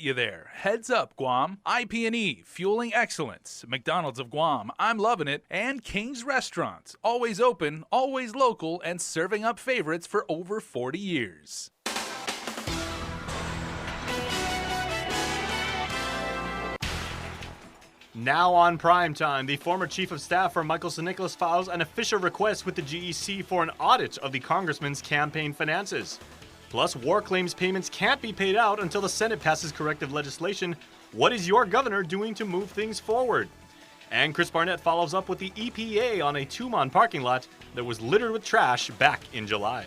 get you there. Heads Up Guam, IP&E, Fueling Excellence, McDonald's of Guam, I'm Loving It, and King's Restaurants. Always open, always local, and serving up favorites for over 40 years. Now on Primetime, the former Chief of Staff for Michael St. Nicholas files an official request with the GEC for an audit of the Congressman's campaign finances. Plus, war claims payments can't be paid out until the Senate passes corrective legislation. What is your governor doing to move things forward? And Chris Barnett follows up with the EPA on a Tumon parking lot that was littered with trash back in July.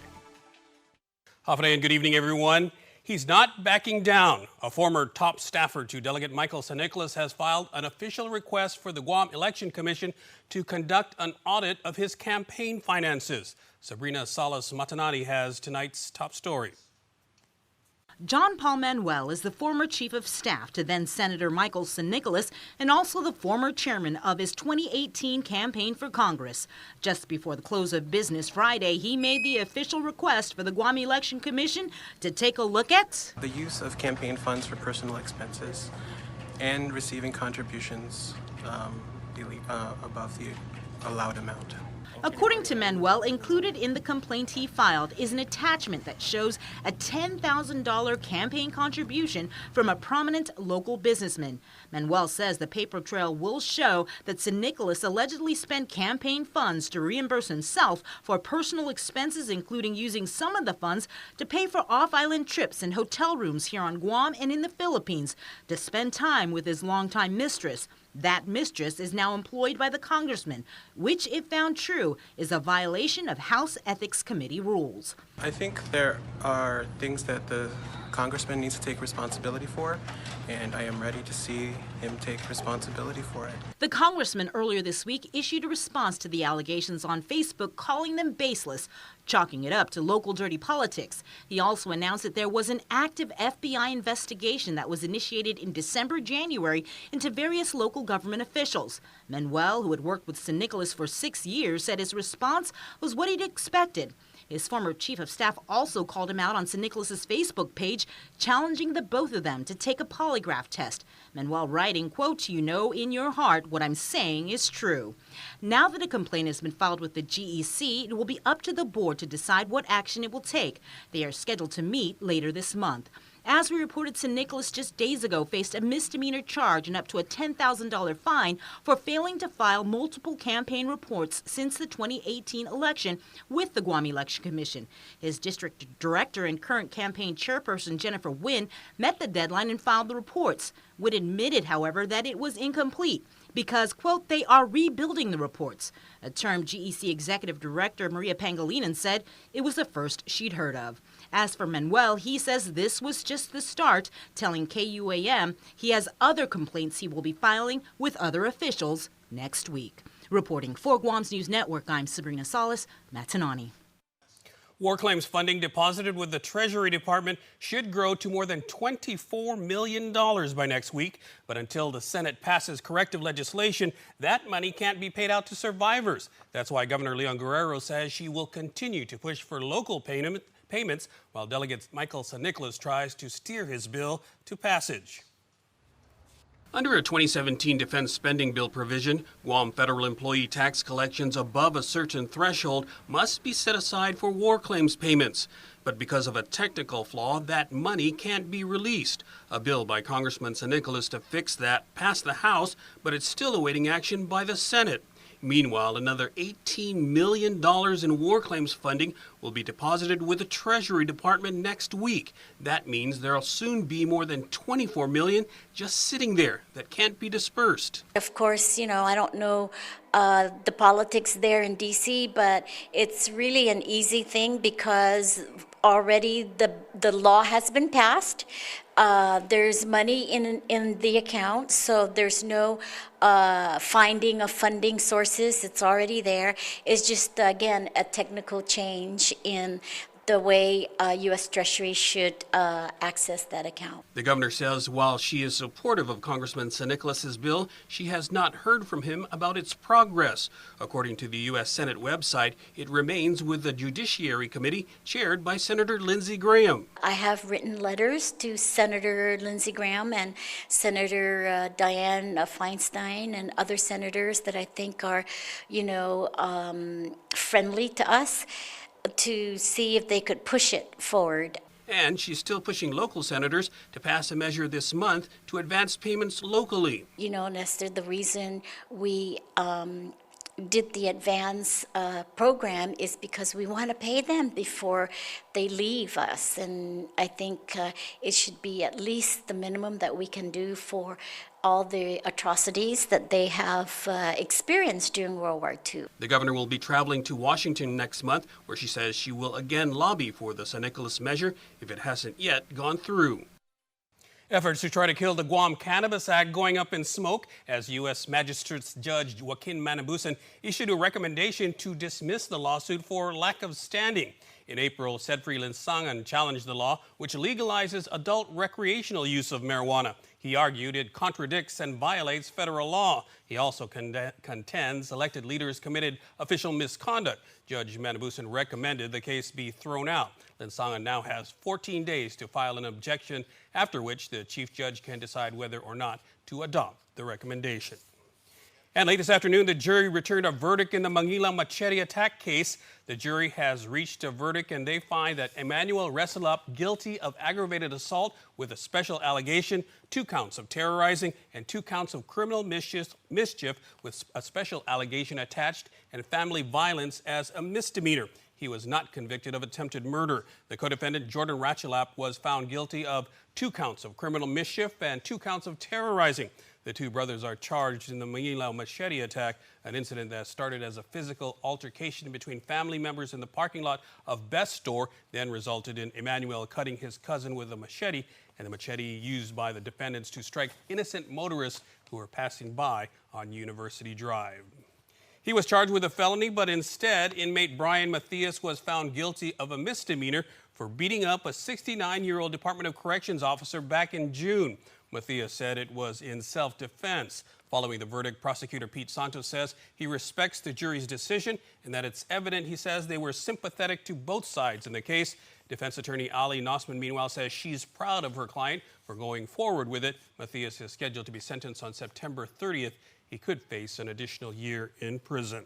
Hafide and good evening, everyone. He's not backing down. A former top staffer to Delegate Michael St. Nicholas has filed an official request for the Guam Election Commission to conduct an audit of his campaign finances. Sabrina Salas-Matanani has tonight's top story. John Paul Manuel is the former chief of staff to then Senator Michael St. Nicholas and also the former chairman of his 2018 campaign for Congress. Just before the close of business Friday, he made the official request for the Guam Election Commission to take a look at the use of campaign funds for personal expenses and receiving contributions above the allowed amount. According to Manuel, included in the complaint he filed is an attachment that shows a $10,000 campaign contribution from a prominent local businessman. Manuel says the paper trail will show that St. Nicholas allegedly spent campaign funds to reimburse himself for personal expenses, including using some of the funds to pay for off-island trips and hotel rooms here on Guam and in the Philippines to spend time with his longtime mistress. That mistress is now employed by the congressman, which, if found true, is a violation of House Ethics Committee rules. I think there are things that the congressman needs to take responsibility for, and I am ready to see him take responsibility for it. The congressman earlier this week issued a response to the allegations on Facebook, calling them baseless, chalking it up to local dirty politics. He also announced that there was an active FBI investigation that was initiated in January into various local government officials. Manuel, who had worked with St. Nicholas for 6 years, said his response was what he'd expected. His former chief of staff also called him out on St. Nicholas's Facebook page, challenging the both of them to take a polygraph test. Manuel writing, quote, "You know in your heart what I'm saying is true." Now that a complaint has been filed with the GEC, it will be up to the board to decide what action it will take. They are scheduled to meet later this month. As we reported, St. Nicholas just days ago faced a misdemeanor charge and up to a $10,000 fine for failing to file multiple campaign reports since the 2018 election with the Guam Election Commission. His district director and current campaign chairperson, Jennifer Wynn, met the deadline and filed the reports. Wynn admitted, however, that it was incomplete because, quote, they are rebuilding the reports. A term GEC Executive Director Maria Pangilinan said it was the first she'd heard of. As for Manuel, he says this was just the start, telling KUAM he has other complaints he will be filing with other officials next week. Reporting for Guam's News Network, I'm Sabrina Salas-Matanani. War claims funding deposited with the Treasury Department should grow to more than $24 million by next week. But until the Senate passes corrective legislation, that money can't be paid out to survivors. That's why Governor Leon Guerrero says she will continue to push for local payments while Delegate Michael St. Nicholas tries to steer his bill to passage. Under a 2017 defense spending bill provision, Guam federal employee tax collections above a certain threshold must be set aside for war claims payments. But because of a technical flaw, that money can't be released. A bill by Congressman St. Nicholas to fix that passed the House, but it's still awaiting action by the Senate. Meanwhile, another $18 million in war claims funding will be deposited with the Treasury Department next week. That means there'll soon be more than $24 million just sitting there that can't be dispersed. Of course, I don't know the politics there in D.C., but it's really an easy thing because already the law has been passed. There's money in the account, so there's no finding of funding sources. It's already there. It's just, again, a technical change in the way U.S. Treasury should access that account. The governor says while she is supportive of Congressman Nicholas's bill, she has not heard from him about its progress. According to the U.S. Senate website, it remains with the Judiciary Committee chaired by Senator Lindsey Graham. I have written letters to Senator Lindsey Graham and Senator Dianne Feinstein and other senators that I think are, friendly to us, to see if they could push it forward. And she's still pushing local senators to pass a measure this month to advance payments locally. Nestor, the reason we did the advance program is because we want to pay them before they leave us. And I think it should be at least the minimum that we can do for all the atrocities that they have experienced during World War II. The governor will be traveling to Washington next month, where she says she will again lobby for the San Nicolas measure if it hasn't yet gone through. Efforts to try to kill the Guam Cannabis Act going up in smoke as U.S. Magistrates Judge Joaquin Manabusan issued a recommendation to dismiss the lawsuit for lack of standing. In April, Sedfrey Linsangan challenged the law, which legalizes adult recreational use of marijuana. He argued it contradicts and violates federal law. He also contends elected leaders committed official misconduct. Judge Manabusan recommended the case be thrown out. Linsangan now has 14 days to file an objection, after which the chief judge can decide whether or not to adopt the recommendation. And late this afternoon, the jury returned a verdict in the Manila machete attack case. The jury has reached a verdict and they find that Emmanuel Resalap guilty of aggravated assault with a special allegation, 2 counts of terrorizing, and 2 counts of criminal mischief with a special allegation attached, and family violence as a misdemeanor. He was not convicted of attempted murder. The co-defendant, Jordan Resalap, was found guilty of 2 counts of criminal mischief and 2 counts of terrorizing. The 2 brothers are charged in the Manila machete attack, an incident that started as a physical altercation between family members in the parking lot of Best Store, then resulted in Emmanuel cutting his cousin with a machete, and the machete used by the defendants to strike innocent motorists who were passing by on University Drive. He was charged with a felony, but instead, inmate Brian Matthias was found guilty of a misdemeanor for beating up a 69-year-old Department of Corrections officer back in June. Matthias said it was in self-defense. Following the verdict, prosecutor Pete Santos says he respects the jury's decision and that it's evident, he says, they were sympathetic to both sides in the case. Defense attorney Ali Nosman, meanwhile, says she's proud of her client for going forward with it. Matthias is scheduled to be sentenced on September 30th. He could face an additional year in prison.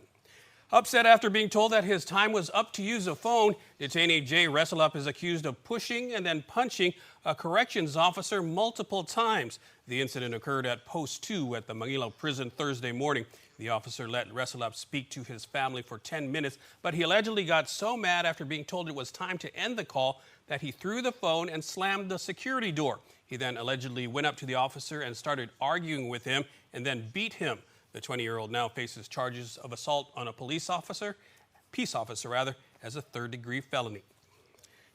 Upset after being told that his time was up to use a phone, detainee Jay Resalap is accused of pushing and then punching a corrections officer multiple times. The incident occurred at Post 2 at the Manila prison Thursday morning. The officer let Resalap speak to his family for 10 minutes, but he allegedly got so mad after being told it was time to end the call that he threw the phone and slammed the security door. He then allegedly went up to the officer and started arguing with him and then beat him. The 20-year-old now faces charges of assault on a peace officer, as a third-degree felony.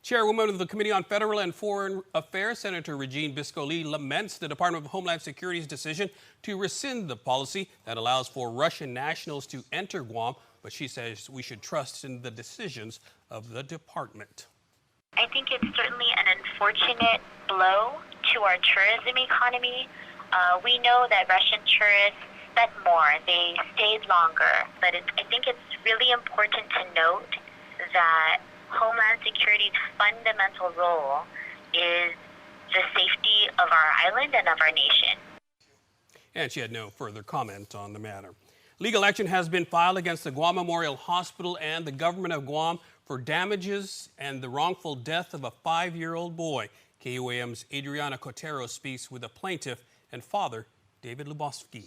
Chairwoman of the Committee on Federal and Foreign Affairs, Senator Regine Biscoli, laments the Department of Homeland Security's decision to rescind the policy that allows for Russian nationals to enter Guam, but she says we should trust in the decisions of the department. I think it's certainly an unfortunate blow to our tourism economy. We know that Russian tourists spend more, they stayed longer, but I think it's really important to note that Homeland Security's fundamental role is the safety of our island and of our nation. And she had no further comment on the matter. Legal action has been filed against the Guam Memorial Hospital and the government of Guam for damages and the wrongful death of a 5-year-old boy. KUAM's Adriana Cotero speaks with the plaintiff and father, David Lubofsky.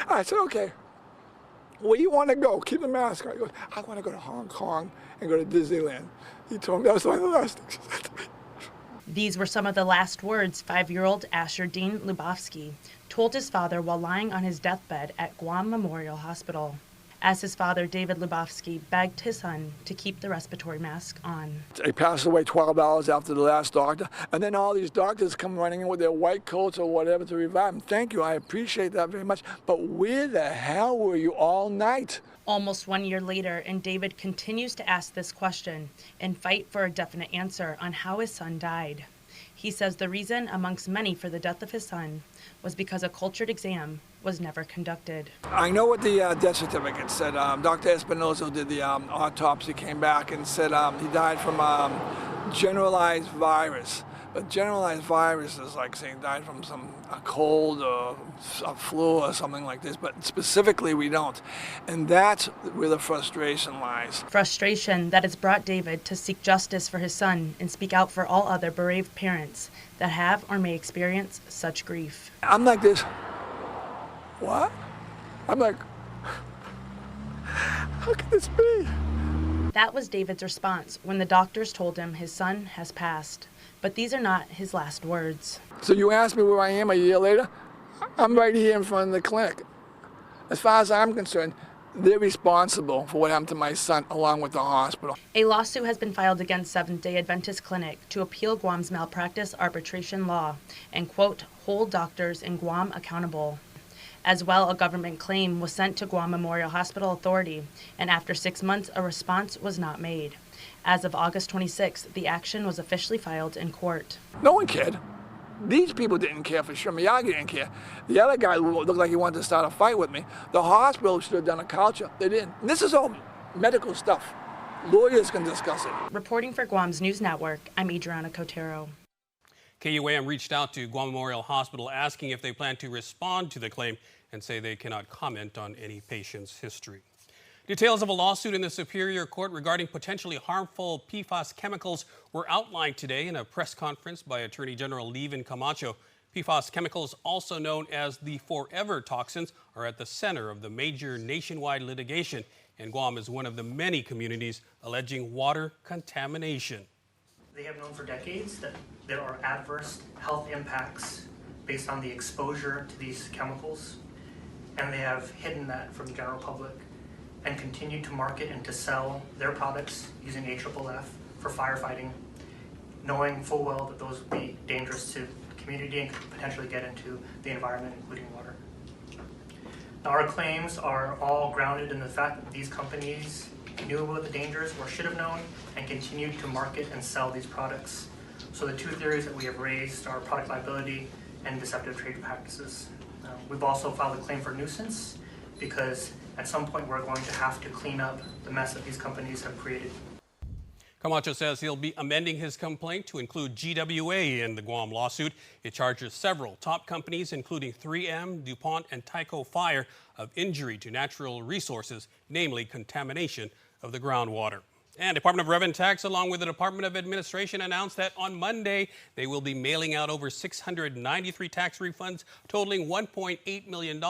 I said, okay, where do you want to go? Keep the mask on. He goes, I want to go to Hong Kong and go to Disneyland. He told me that was one of the last things he said to me. These were some of the last words 5-year-old Asher Dean Lubofsky told his father while lying on his deathbed at Guam Memorial Hospital. as his father, David Lubofsky, begged his son to keep the respiratory mask on. He passed away 12 hours after the last doctor, and then all these doctors come running in with their white coats or whatever to revive him. Thank you, I appreciate that very much, but where the hell were you all night? Almost 1 year later, and David continues to ask this question and fight for a definite answer on how his son died. He says the reason, amongst many, for the death of his son was because a cultured exam was never conducted. I know what the death certificate said. Dr. Espinosa, who did the autopsy, came back and said he died from generalized virus. But generalized virus is like saying died from a cold or a flu or something like this, but specifically we don't. And that's where the frustration lies. Frustration that has brought David to seek justice for his son and speak out for all other bereaved parents that have or may experience such grief. I'm like this, what? I'm like, how can this be? That was David's response when the doctors told him his son has passed. But these are not his last words. So you asked me where I am a year later? I'm right here in front of the clinic. As far as I'm concerned, they're responsible for what happened to my son along with the hospital. A lawsuit has been filed against Seventh-day Adventist Clinic to appeal Guam's malpractice arbitration law and, quote, hold doctors in Guam accountable. As well, a government claim was sent to Guam Memorial Hospital Authority, and after 6 months, a response was not made. As of August 26th, the action was officially filed in court. No one cared. These people didn't care for sure. Miyagi didn't care. The other guy looked like he wanted to start a fight with me. The hospital should have done a culture. They didn't. And this is all medical stuff. Lawyers can discuss it. Reporting for Guam's News Network, I'm Adriana Cotero. KUAM reached out to Guam Memorial Hospital asking if they plan to respond to the claim and say they cannot comment on any patient's history. Details of a lawsuit in the Superior Court regarding potentially harmful PFAS chemicals were outlined today in a press conference by Attorney General Levin Camacho. PFAS chemicals, also known as the forever toxins, are at the center of the major nationwide litigation, and Guam is one of the many communities alleging water contamination. They have known for decades that there are adverse health impacts based on the exposure to these chemicals, and they have hidden that from the general public and continue to market and to sell their products using AFFF for firefighting, knowing full well that those would be dangerous to the community and could potentially get into the environment, including water. Now, our claims are all grounded in the fact that these companies knew about the dangers or should have known and continued to market and sell these products. So the two theories that we have raised are product liability and deceptive trade practices. We've also filed a claim for nuisance because at some point we're going to have to clean up the mess that these companies have created. Camacho says he'll be amending his complaint to include GWA in the Guam lawsuit. It charges several top companies, including 3M, DuPont, and Tyco Fire, of injury to natural resources, namely contamination of the groundwater. And Department of Revenue and Tax, along with the Department of Administration, announced that on Monday they will be mailing out over 693 tax refunds totaling $1.8 million,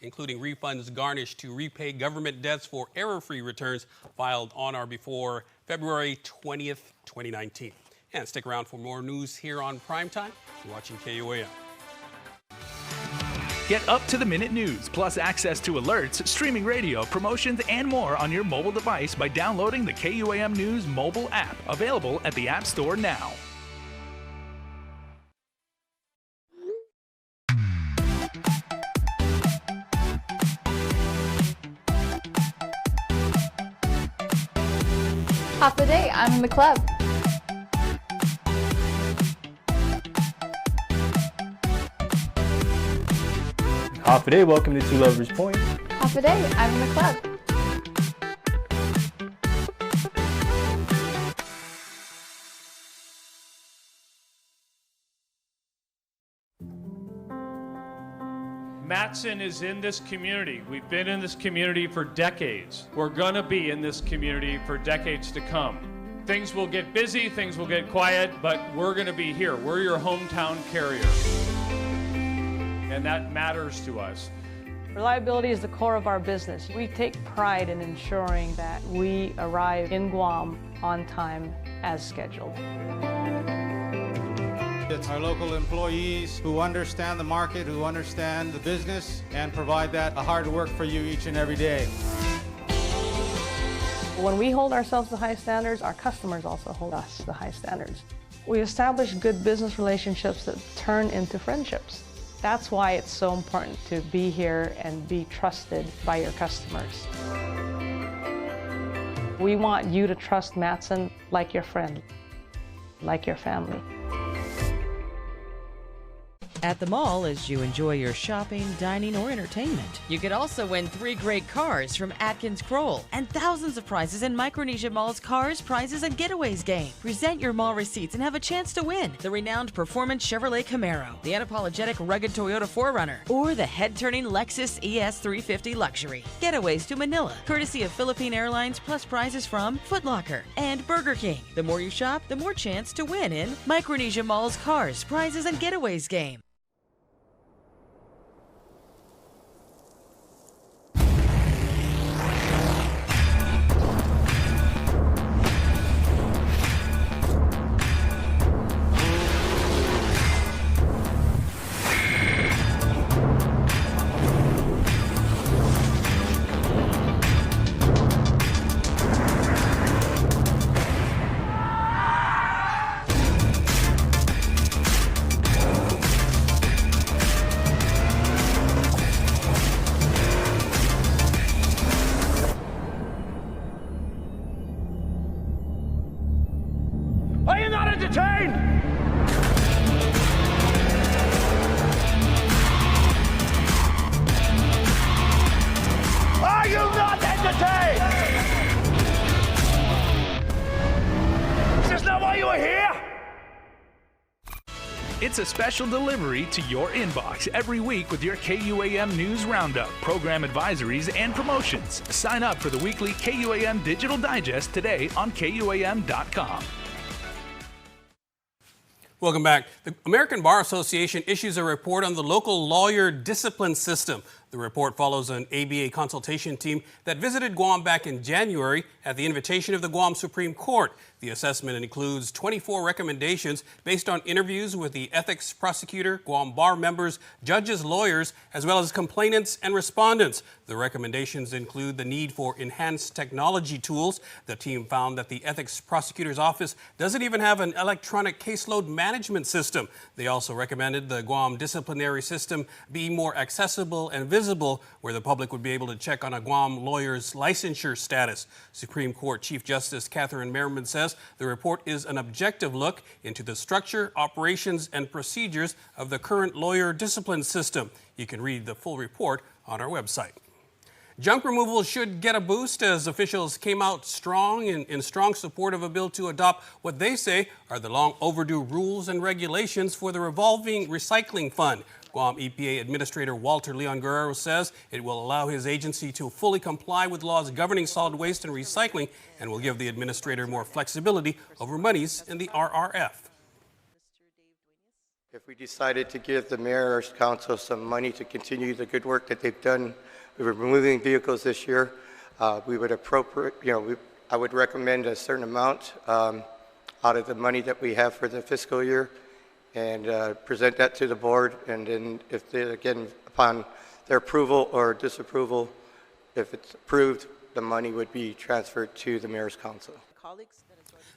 including refunds garnished to repay government debts for error-free returns filed on or before February 20th, 2019. And stick around for more news here on Primetime. You're watching KUAM. Get up-to-the-minute news, plus access to alerts, streaming radio, promotions, and more on your mobile device by downloading the KUAM News mobile app, available at the App Store now. Half the day, I'm in the club. Half a day, welcome to Two Lovers Point. Half a day, I'm in the club. Matson is in this community. We've been in this community for decades. We're gonna be in this community for decades to come. Things will get busy, things will get quiet, but we're gonna be here. We're your hometown carrier. And that matters to us. Reliability is the core of our business. We take pride in ensuring that we arrive in Guam on time as scheduled. It's our local employees who understand the market, who understand the business, and provide that hard work for you each and every day. When we hold ourselves to high standards, our customers also hold us to high standards. We establish good business relationships that turn into friendships. That's why it's so important to be here and be trusted by your customers. We want you to trust Matson like your friend, like your family. At the mall as you enjoy your shopping, dining, or entertainment. You could also win 3 great cars from Atkins Kroll and thousands of prizes in Micronesia Mall's Cars, Prizes, and Getaways game. Present your mall receipts and have a chance to win the renowned performance Chevrolet Camaro, the unapologetic rugged Toyota 4Runner, or the head-turning Lexus ES350 Luxury. Getaways to Manila, courtesy of Philippine Airlines, plus prizes from Foot Locker and Burger King. The more you shop, the more chance to win in Micronesia Mall's Cars, Prizes, and Getaways game. Are you not entertained? Are you not entertained? Is this not why you are here? It's a special delivery to your inbox every week with your KUAM News Roundup, program advisories, and promotions. Sign up for the weekly KUAM Digital Digest today on KUAM.com. Welcome back. The American Bar Association issues a report on the local lawyer discipline system. The report follows an ABA consultation team that visited Guam back in January at the invitation of the Guam Supreme Court. The assessment includes 24 recommendations based on interviews with the ethics prosecutor, Guam bar members, judges, lawyers, as well as complainants and respondents. The recommendations include the need for enhanced technology tools. The team found that the ethics prosecutor's office doesn't even have an electronic caseload management system. They also recommended the Guam disciplinary system be more accessible and visible, where the public would be able to check on a Guam lawyer's licensure status. Supreme Court Chief Justice Catherine Merriman says the report is an objective look into the structure, operations, and procedures of the current lawyer discipline system. You can read the full report on our website. Junk removal should get a boost as officials came out strong in strong support of a bill to adopt what they say are the long overdue rules and regulations for the revolving recycling fund. Guam EPA Administrator Walter Leon Guerrero says it will allow his agency to fully comply with laws governing solid waste and recycling and will give the administrator more flexibility over monies in the RRF. If we decided to give the Mayor's Council some money to continue the good work that they've done with removing vehicles this year, we would I would recommend a certain amount out of the money that we have for the fiscal year and present that to the board. And then if they, again, upon their approval or disapproval, if it's approved, the money would be transferred to the Mayor's Council.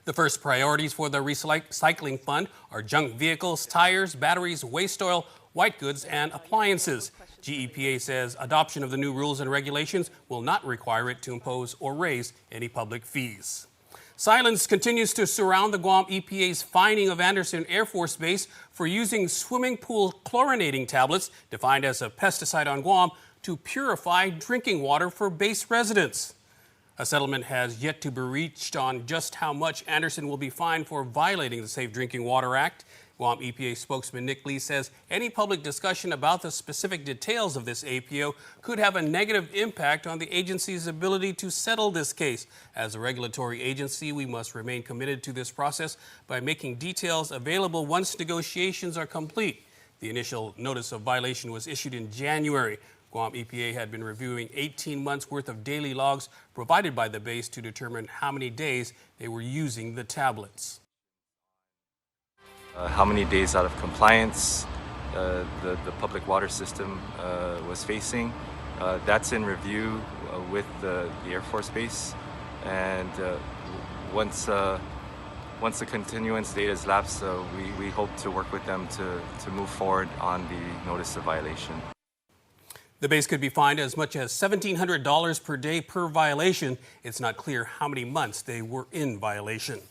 The first priorities for the recycling fund are junk vehicles, tires, batteries, waste oil, white goods, and appliances. GEPA says adoption of the new rules and regulations will not require it to impose or raise any public fees. Silence continues to surround the Guam EPA's finding of Anderson Air Force Base for using swimming pool chlorinating tablets, defined as a pesticide on Guam, to purify drinking water for base residents. A settlement has yet to be reached on just how much Anderson will be fined for violating the Safe Drinking Water Act. Guam EPA spokesman Nick Lee says any public discussion about the specific details of this APO could have a negative impact on the agency's ability to settle this case. As a regulatory agency, we must remain committed to this process by making details available once negotiations are complete. The initial notice of violation was issued in January. Guam EPA had been reviewing 18 months worth of daily logs provided by the base to determine how many days they were using the tablets. How many days out of compliance the public water system was facing. That's in review with the Air Force Base. and once the continuance date has lapsed, we hope to work with them to move forward on the notice of violation. The base could be fined as much as $1,700 per day per violation. It's not clear how many months they were in violation.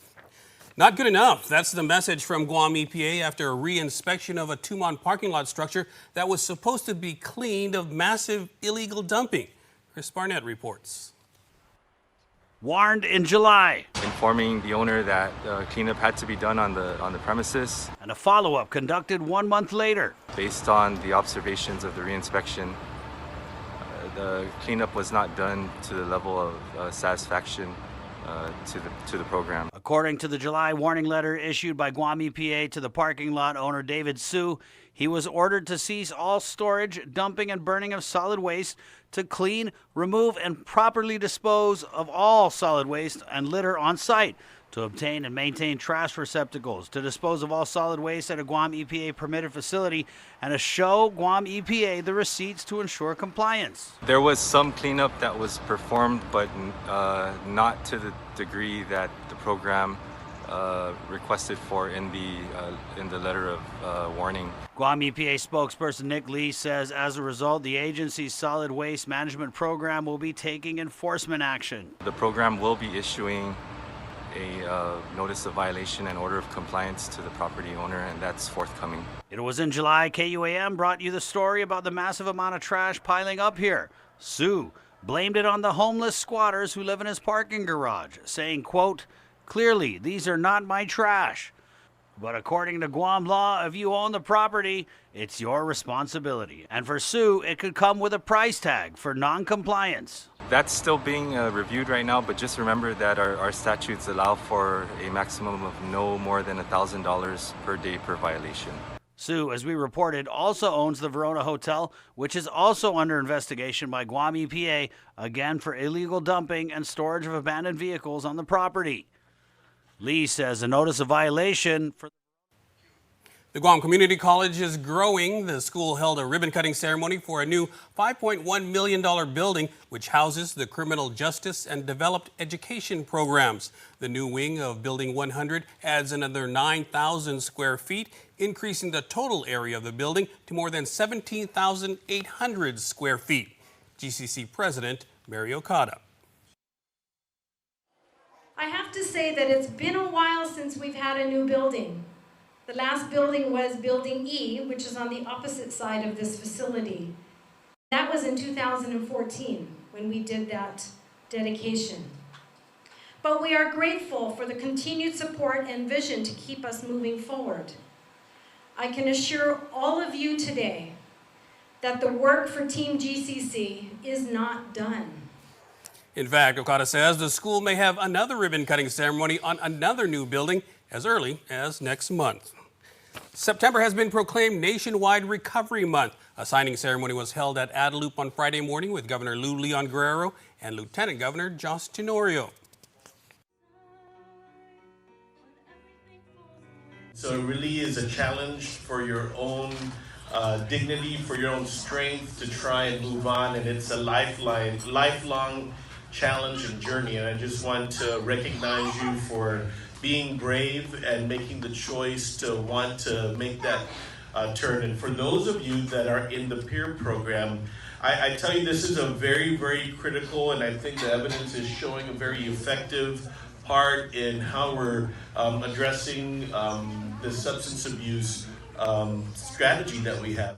Not good enough. That's the message from Guam EPA after a re-inspection of a Tumon parking lot structure that was supposed to be cleaned of massive illegal dumping. Chris Barnett reports. Warned in July. Informing the owner that cleanup had to be done on the premises. And a follow-up conducted 1 month later. Based on the observations of the re-inspection, the cleanup was not done to the level of satisfaction to the program. According to the July warning letter issued by Guam EPA to the parking lot owner David Su, he was ordered to cease all storage, dumping, and burning of solid waste, to clean, remove, and properly dispose of all solid waste and litter on site, to obtain and maintain trash receptacles, to dispose of all solid waste at a Guam EPA permitted facility, and to show Guam EPA the receipts to ensure compliance. There was some cleanup that was performed, but not to the degree that the program requested for in the letter of warning. Guam EPA spokesperson Nick Lee says as a result, the agency's solid waste management program will be taking enforcement action. The program will be issuing a notice of violation and order of compliance to the property owner, and that's forthcoming. It was in July KUAM brought you the story about the massive amount of trash piling up here. Sue blamed it on the homeless squatters who live in his parking garage, saying, quote, "Clearly, these are not my trash. But according to Guam law, if you own the property, it's your responsibility." And for Sue, it could come with a price tag for non-compliance. That's still being reviewed right now, but just remember that our statutes allow for a maximum of no more than $1,000 per day per violation. Sue, as we reported, also owns the Verona Hotel, which is also under investigation by Guam EPA, again for illegal dumping and storage of abandoned vehicles on the property. Lee says a notice of violation for the Guam Community College is growing. The school held a ribbon-cutting ceremony for a new $5.1 million building, which houses the criminal justice and developed education programs. The new wing of Building 100 adds another 9,000 square feet, increasing the total area of the building to more than 17,800 square feet. GCC President Mary Okada. I have to say that it's been a while since we've had a new building. The last building was Building E, which is on the opposite side of this facility. That was in 2014 when we did that dedication. But we are grateful for the continued support and vision to keep us moving forward. I can assure all of you today that the work for Team GCC is not done. In fact, Okada says the school may have another ribbon-cutting ceremony on another new building as early as next month. September has been proclaimed Nationwide Recovery Month. A signing ceremony was held at Adelup on Friday morning with Governor Lou Leon Guerrero and Lieutenant Governor Josh Tenorio. So it really is a challenge for your own dignity, for your own strength to try and move on, and it's a lifelong challenge and journey. And I just want to recognize you for being brave and making the choice to want to make that turn. And for those of you that are in the peer program, I tell you this is a very, very critical, and I think the evidence is showing a very effective part in how we're addressing the substance abuse strategy that we have.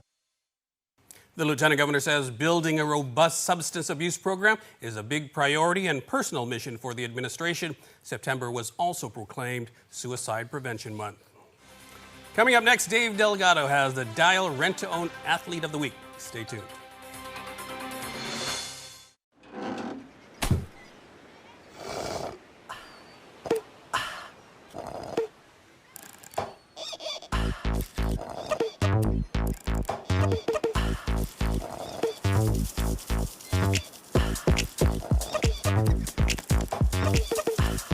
The Lieutenant Governor says building a robust substance abuse program is a big priority and personal mission for the administration. September was also proclaimed Suicide Prevention Month. Coming up next, Dave Delgado has the Dial Rent-to-Own Athlete of the Week. Stay tuned.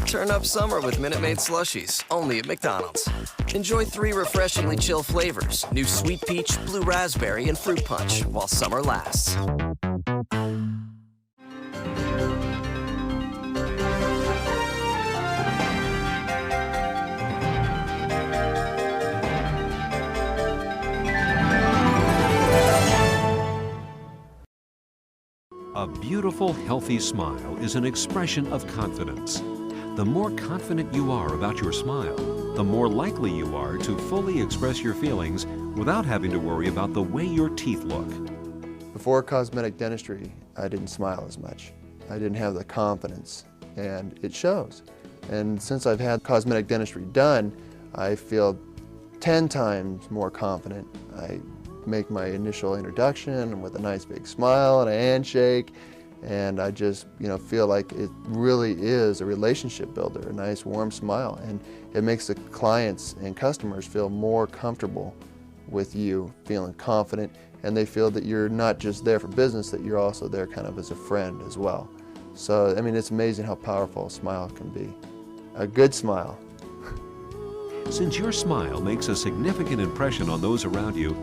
Turn up summer with Minute Maid slushies, only at McDonald's. Enjoy 3 refreshingly chill flavors, new sweet peach, blue raspberry, and fruit punch, while summer lasts. A beautiful, healthy smile is an expression of confidence. The more confident you are about your smile, the more likely you are to fully express your feelings without having to worry about the way your teeth look. Before cosmetic dentistry, I didn't smile as much. I didn't have the confidence, and it shows. And since I've had cosmetic dentistry done, I feel 10 times more confident. I make my initial introduction with a nice big smile and a handshake, and I just feel like it really is a relationship builder, a nice warm smile, and it makes the clients and customers feel more comfortable with you, feeling confident, and they feel that you're not just there for business, that you're also there kind of as a friend as well. So, I mean, it's amazing how powerful a smile can be. A good smile. Since your smile makes a significant impression on those around you,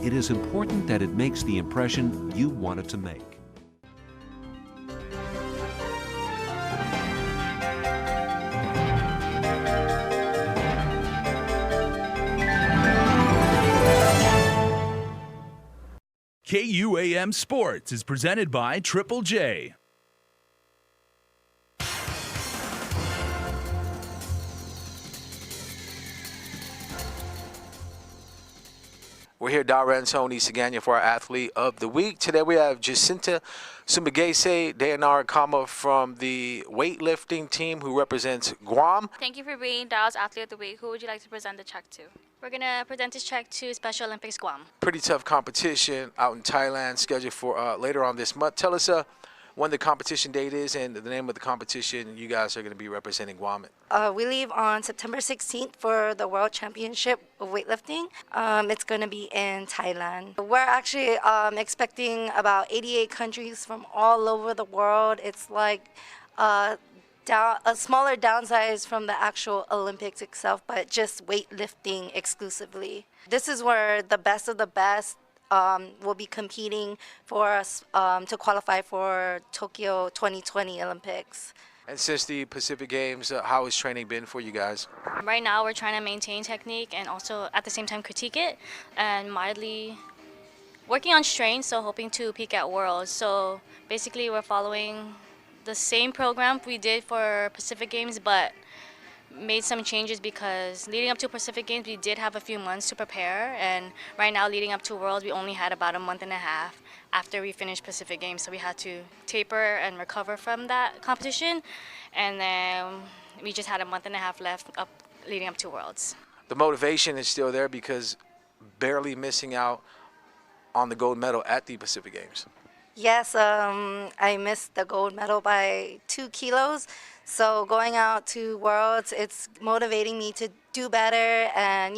it is important that it makes the impression you want it to make. KUAM Sports is presented by Triple J. We're here, Darren Tony Saganya, for our Athlete of the Week. Today we have Jacinta Sumbagese Dayanara Kama from the weightlifting team who represents Guam. Thank you for being Daryl's Athlete of the Week. Who would you like to present the check to? We're going to present this check to Special Olympics Guam. Pretty tough competition out in Thailand, scheduled for later on this month. Tell us when the competition date is and the name of the competition you guys are going to be representing Guam. We leave on September 16th for the World Championship of Weightlifting. It's going to be in Thailand. We're actually expecting about 88 countries from all over the world. It's like a smaller downsize from the actual Olympics itself, but just weightlifting exclusively. This is where the best of the best will be competing for us to qualify for Tokyo 2020 Olympics. And since the Pacific Games, how has training been for you guys? Right now we're trying to maintain technique and also at the same time critique it and mildly working on strength, so hoping to peak at Worlds. So basically we're following the same program we did for Pacific Games, but made some changes because leading up to Pacific Games we did have a few months to prepare, and right now leading up to Worlds we only had about a month and a half after we finished Pacific Games, so we had to taper and recover from that competition, and then we just had a month and a half left leading up to Worlds. The motivation is still there because barely missing out on the gold medal at the Pacific Games. Yes, I missed the gold medal by 2 kilos. So going out to Worlds, it's motivating me to do better and,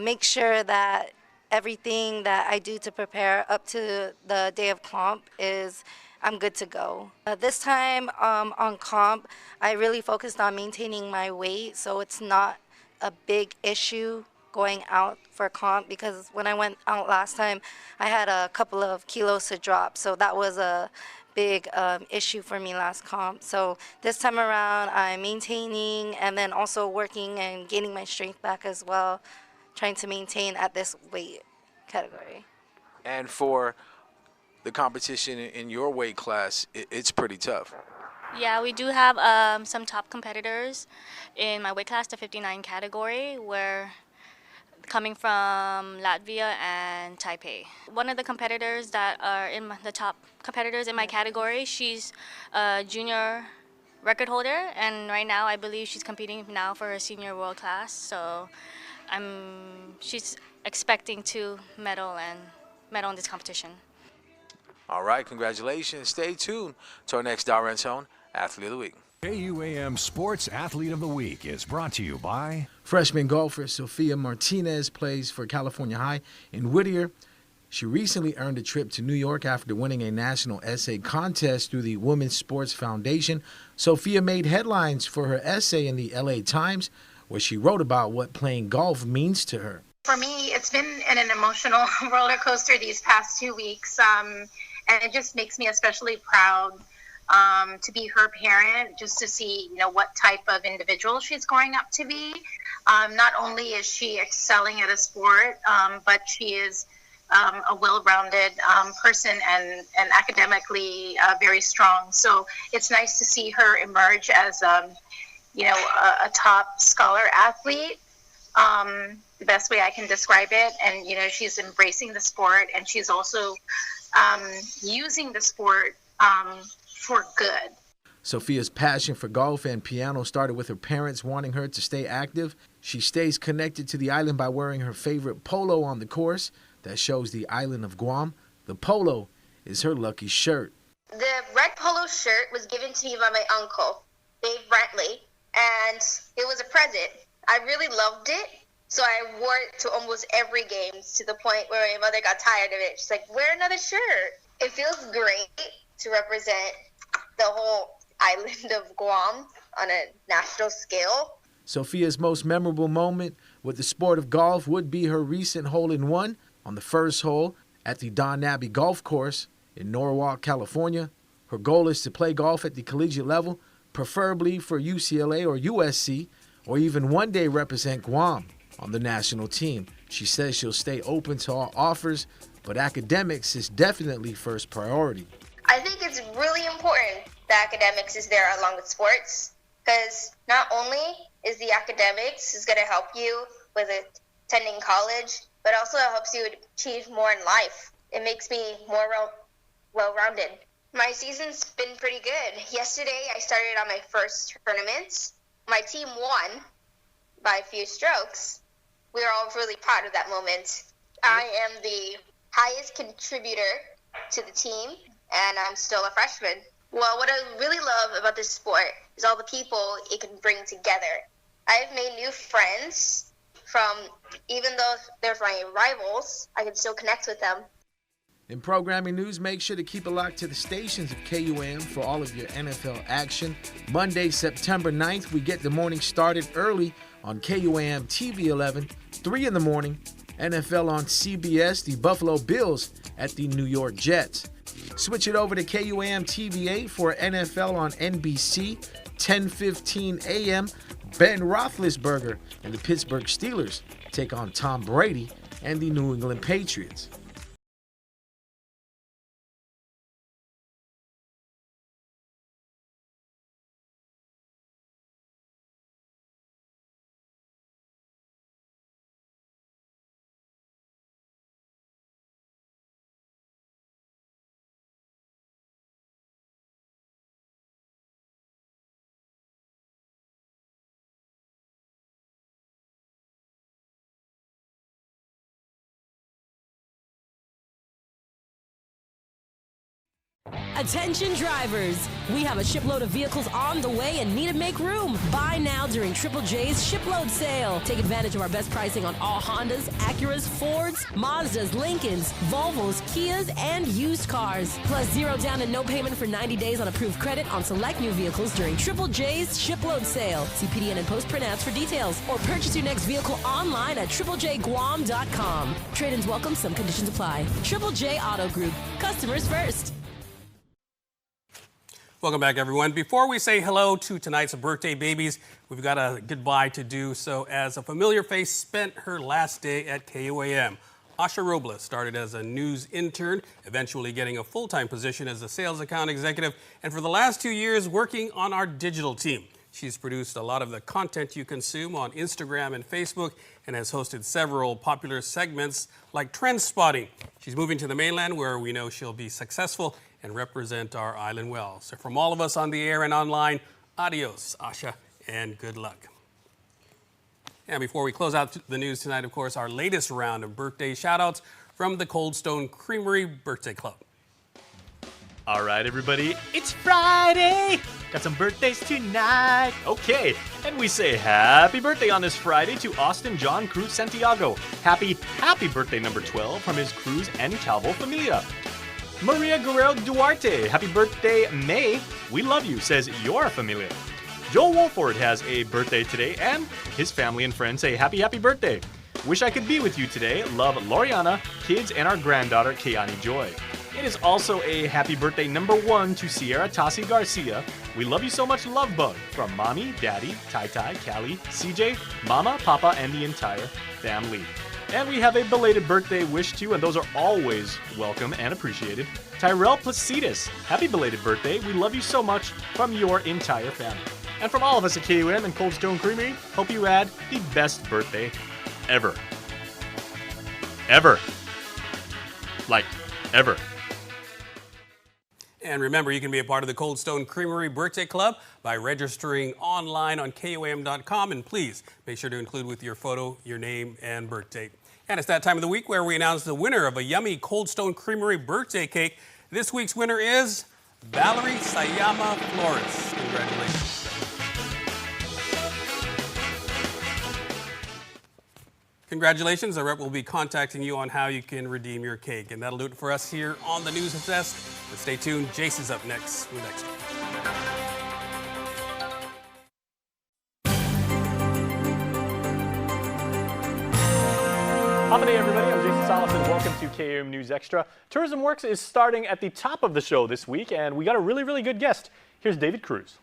make sure that everything that I do to prepare up to the day of comp is I'm good to go. This time on comp, I really focused on maintaining my weight, so it's not a big issue going out for comp, because when I went out last time, I had a couple of kilos to drop, so that was a big issue for me last comp. So this time around, I'm maintaining and then also working and gaining my strength back as well, trying to maintain at this weight category. And for the competition in your weight class, it's pretty tough. Yeah, we do have some top competitors in my weight class, the 59 category, where coming from Latvia and Taipei. One of the competitors that are in the top competitors in my category, she's a junior record holder, and right now I believe she's competing now for a senior world class. So she's expecting to medal in this competition. All right, congratulations. Stay tuned to our next Darren Tone Athlete of the Week. KUAM Sports Athlete of the Week is brought to you by freshman golfer Sofia Martinez plays for California High in Whittier. She recently earned a trip to New York after winning a national essay contest through the Women's Sports Foundation. Sofia made headlines for her essay in the LA Times, where she wrote about what playing golf means to her. For me, it's been an emotional roller coaster these past 2 weeks, and it just makes me especially proud to be her parent, just to see, what type of individual she's growing up to be. Not only is she excelling at a sport, but she is a well-rounded person and academically very strong. So it's nice to see her emerge as, a top scholar athlete. The best way I can describe it. And, she's embracing the sport, and she's also using the sport for good. Sophia's passion for golf and piano started with her parents wanting her to stay active. She stays connected to the island by wearing her favorite polo on the course that shows the island of Guam. The polo is her lucky shirt. The red polo shirt was given to me by my uncle, Dave Brantley, and it was a present. I really loved it, so I wore it to almost every game, to the point where my mother got tired of it. She's like, wear another shirt. It feels great to represent the whole island of Guam on a national scale. Sophia's most memorable moment with the sport of golf would be her recent hole-in-one on the first hole at the Don Abbey Golf Course in Norwalk, California. Her goal is to play golf at the collegiate level, preferably for UCLA or USC, or even one day represent Guam on the national team. She says she'll stay open to all offers, but academics is definitely first priority. I think it's really important that academics is there along with sports, because not only is the academics is going to help you with attending college, but also it helps you achieve more in life. It makes me more well-rounded. My season's been pretty good. Yesterday, I started on my first tournament. My team won by a few strokes. We were all really proud of that moment. I am the highest contributor to the team, and I'm still a freshman. Well, what I really love about this sport is all the people it can bring together. I've made new friends from, even though they're my rivals, I can still connect with them. In programming news, make sure to keep it locked to the stations of KUAM for all of your NFL action. Monday, September 9th, we get the morning started early on KUAM TV 11, 3 in the morning. NFL on CBS, the Buffalo Bills at the New York Jets. Switch it over to KUAM TV 8 for NFL on NBC, 10:15 a.m. Ben Roethlisberger and the Pittsburgh Steelers take on Tom Brady and the New England Patriots. Attention drivers, we have a shipload of vehicles on the way and need to make room. Buy now during Triple J's shipload sale. Take advantage of our best pricing on all Hondas, Acuras, Fords, Mazdas, Lincolns, Volvos, Kias, and used cars. Plus 0 down and no payment for 90 days on approved credit on select new vehicles during Triple J's shipload sale. See PDN and post-print ads for details, or purchase your next vehicle online at triplejguam.com. Trade-ins welcome, some conditions apply. Triple J Auto Group, customers first. Welcome back, everyone. Before we say hello to tonight's birthday babies, we've got a goodbye to do. So as a familiar face spent her last day at KUAM, Asha Robles started as a news intern, eventually getting a full-time position as a sales account executive, and for the last 2 years working on our digital team. She's produced a lot of the content you consume on Instagram and Facebook and has hosted several popular segments like Trend Spotting. She's moving to the mainland where we know she'll be successful and represent our island well. So from all of us on the air and online, adios, Asha, and good luck. And before we close out the news tonight, of course, our latest round of birthday shout-outs from the Cold Stone Creamery Birthday Club. All right, everybody, it's Friday. Got some birthdays tonight. Okay, and we say happy birthday on this Friday to Austin John Cruz Santiago. Happy birthday number 12 from his Cruz and Calvo familia. Maria Guerrero Duarte, happy birthday, May. We love you, says your familia. Joel Wolford has a birthday today, and his family and friends say happy birthday. Wish I could be with you today. Love, Loriana, kids, and our granddaughter, Keani Joy. It is also a happy birthday number 1 to Sierra Tassi Garcia. We love you so much, Love Bug, from Mommy, Daddy, Tai Tai, Callie, CJ, Mama, Papa, and the entire family. And we have a belated birthday wish too, and those are always welcome and appreciated. Tyrell Placidus, happy belated birthday. We love you so much from your entire family. And from all of us at KUAM and Cold Stone Creamery, hope you had the best birthday ever. Ever. Like, ever. And remember, you can be a part of the Cold Stone Creamery Birthday Club by registering online on KUAM.com. And please make sure to include with your photo your name and birth date. And it's that time of the week where we announce the winner of a yummy Cold Stone Creamery birthday cake. This week's winner is Valerie Sayama Flores. Congratulations. Congratulations. Our rep will be contacting you on how you can redeem your cake. And that'll do it for us here on the News Desk. But stay tuned. Jace is up next with Extra. Good day, everybody. I'm Jason Salas, and welcome to KUAM News Extra. Tourism Works is starting at the top of the show this week, and we got a really, really good guest. Here's David Cruz.